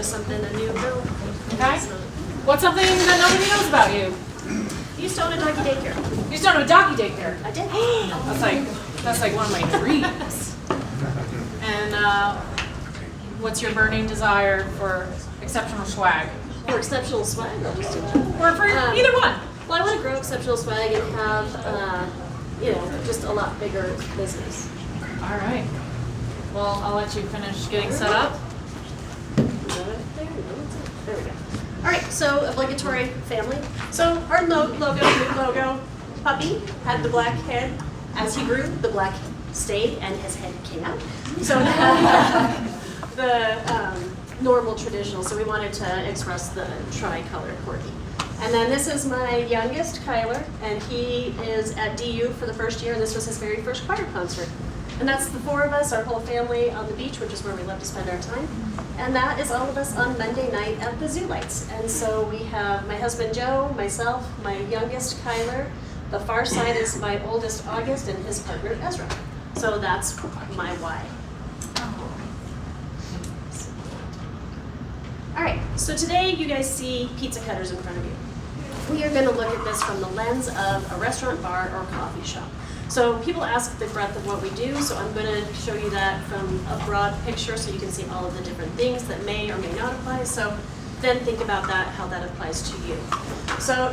just something a new girl. Okay. What's something that nobody knows about you? You used to own a doggy daycare. You used to own a doggy daycare. I did. That's like one of my dreams. And what's your burning desire for exceptional swag? For exceptional swag, I'll just do that. Or for either one. Well, I want to grow exceptional swag and have, just a lot bigger business. All right. Well, I'll let you finish getting set up. There we go. All right, so obligatory family. So our new logo, puppy had the black head. As he grew, the black stayed and his head came out. So the normal traditional, so we wanted to express the tri-color corgi. And then this is my youngest, Kyler, and he is at DU for the first year, and this was his very first choir concert. And that's the four of us, our whole family on the beach, which is where we love to spend our time. And that is all of us on Monday night at the Zoo Lights. And so we have my husband Joe, myself, my youngest Kyler. The far side is my oldest August and his partner Ezra. So that's my why. All right, so today you guys see pizza cutters in front of you. We are going to look at this from the lens of a restaurant, bar, or coffee shop. So people ask the breadth of what we do, so I'm going to show you that from a broad picture so you can see all of the different things that may or may not apply. So then think about that, how that applies to you. So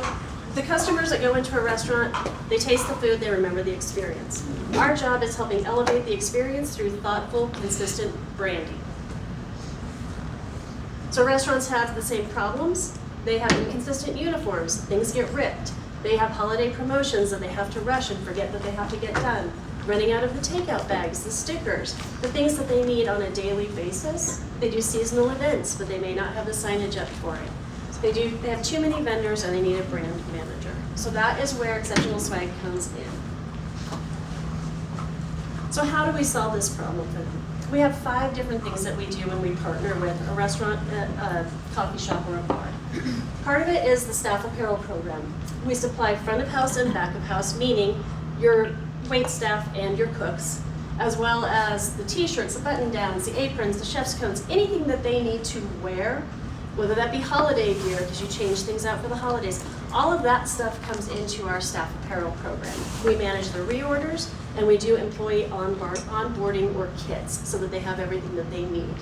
the customers that go into a restaurant, they taste the food, they remember the experience. Our job is helping elevate the experience through thoughtful, consistent branding. So restaurants have the same problems. They have inconsistent uniforms, things get ripped. They have holiday promotions that they have to rush and forget that they have to get done. Running out of the takeout bags, the stickers, the things that they need on a daily basis. They do seasonal events, but they may not have the signage up for it. So they have too many vendors and they need a brand manager. So that is where exceptional swag comes in. So how do we solve this problem for them? We have 5 different things that we do when we partner with a restaurant, a coffee shop, or a bar. Part of it is the staff apparel program. We supply front of house and back of house, meaning your wait staff and your cooks, as well as the t-shirts, the button downs, the aprons, the chef's coats, anything that they need to wear, whether that be holiday gear, because you change things out for the holidays. All of that stuff comes into our staff apparel program. We manage the reorders, and we do employee onboarding or kits so that they have everything that they need.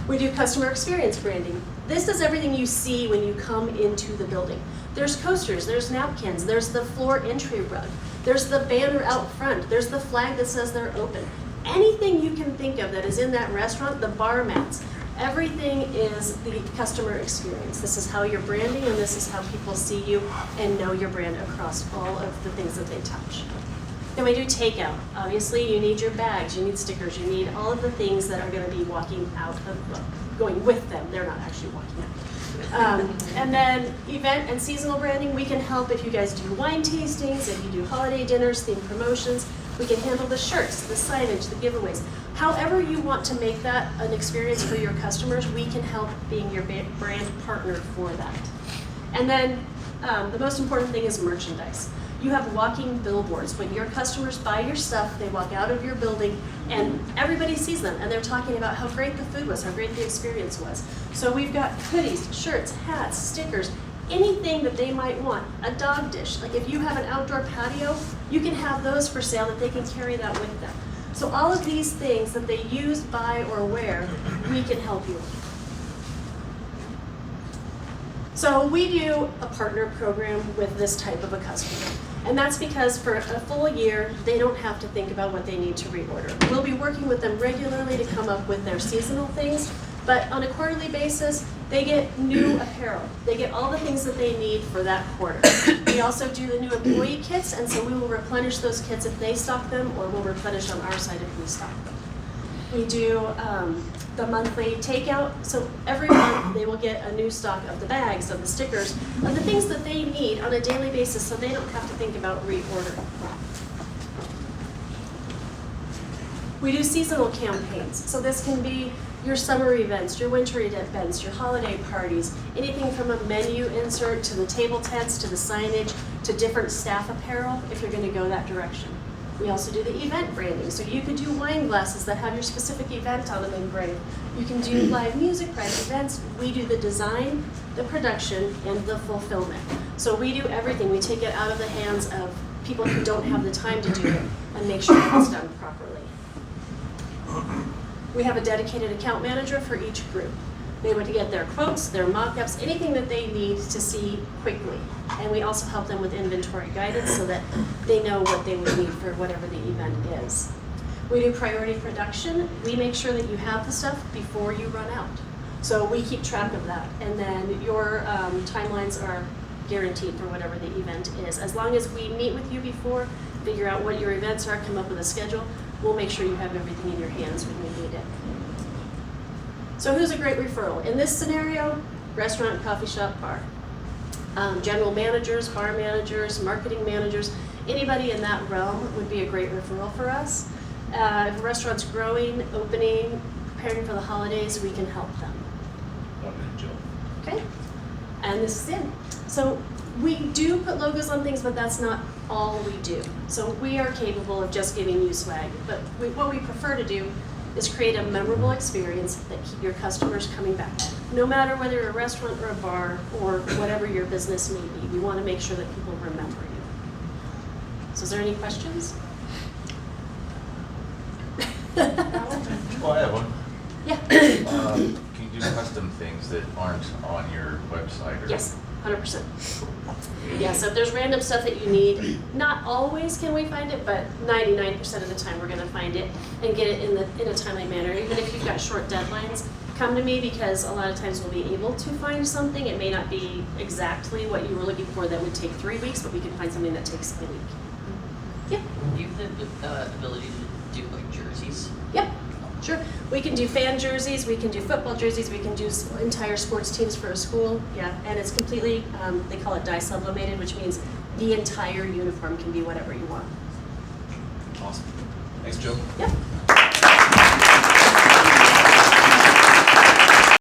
We do customer experience branding. This is everything you see when you come into the building. There's coasters, there's napkins, there's the floor entry rug, there's the banner out front, there's the flag that says they're open. Anything you can think of that is in that restaurant, the bar mats, everything is the customer experience. This is how you're branding, and this is how people see you and know your brand across all of the things that they touch. Then we do takeout. Obviously, you need your bags, you need stickers, you need all of the things that are going to be walking out of, well, going with them. They're not actually walking out. And then event and seasonal branding, we can help if you guys do wine tastings, if you do holiday dinners, themed promotions. We can handle the shirts, the signage, the giveaways. However you want to make that an experience for your customers, we can help being your brand partner for that. And then the most important thing is merchandise. You have walking billboards. When your customers buy your stuff, they walk out of your building and everybody sees them and they're talking about how great the food was, how great the experience was. So we've got hoodies, shirts, hats, stickers, anything that they might want. A dog dish, like if you have an outdoor patio, you can have those for sale that they can carry that with them. So all of these things that they use, buy, or wear, we can help you with. So we do a partner program with this type of a customer. And that's because for a full year, they don't have to think about what they need to reorder. We'll be working with them regularly to come up with their seasonal things, but on a quarterly basis, they get new apparel. They get all the things that they need for that quarter. We also do the new employee kits, and so we will replenish those kits if they stock them, or we'll replenish on our side if we stock them. We do the monthly takeout, so every month they will get a new stock of the bags, of the stickers, of the things that they need on a daily basis so they don't have to think about reordering. We do seasonal campaigns, so this can be your summer events, your winter events, your holiday parties, anything from a menu insert to the table tents to the signage to different staff apparel if you're going to go that direction. We also do the event branding. So you could do wine glasses that have your specific event on them engraved. You can do live music, private events. We do the design, the production, and the fulfillment. So we do everything. We take it out of the hands of people who don't have the time to do it and make sure it's done properly. We have a dedicated account manager for each group. They would get their quotes, their mock-ups, anything that they need to see quickly. And we also help them with inventory guidance so that they know what they would need for whatever the event is. We do priority production. We make sure that you have the stuff before you run out. So we keep track of that. And then your timelines are guaranteed for whatever the event is. As long as we meet with you before, figure out what your events are, come up with a schedule, we'll make sure you have everything in your hands when you need it. So who's a great referral? In this scenario, restaurant, coffee shop, bar. General managers, bar managers, marketing managers, anybody in that realm would be a great referral for us. If a restaurant's growing, opening, preparing for the holidays, we can help them. Okay? And this is it. So we do put logos on things, but that's not all we do. So we are capable of just giving you swag, but what we prefer to do is create a memorable experience that keep your customers coming back. No matter whether you're a restaurant or a bar or whatever your business may be, we want to make sure that people remember you. So is there any questions? Well, I have one. Yeah. Can you do custom things that aren't on your website? Or Yes, 100%. Yeah, so if there's random stuff that you need, not always can we find it, but 99% of the time we're going to find it and get it in a timely manner. Even if you've got short deadlines, come to me because a lot of times we'll be able to find something. It may not be exactly what you were looking for that would take 3 weeks, but we can find something that takes a week. Yeah. Do you have the ability to do like jerseys? Yep. Sure. We can do fan jerseys, we can do football jerseys, we can do entire sports teams for a school. Yeah, and it's completely, they call it dye sublimated, which means the entire uniform can be whatever you want. Awesome. Thanks, Joe. Yep.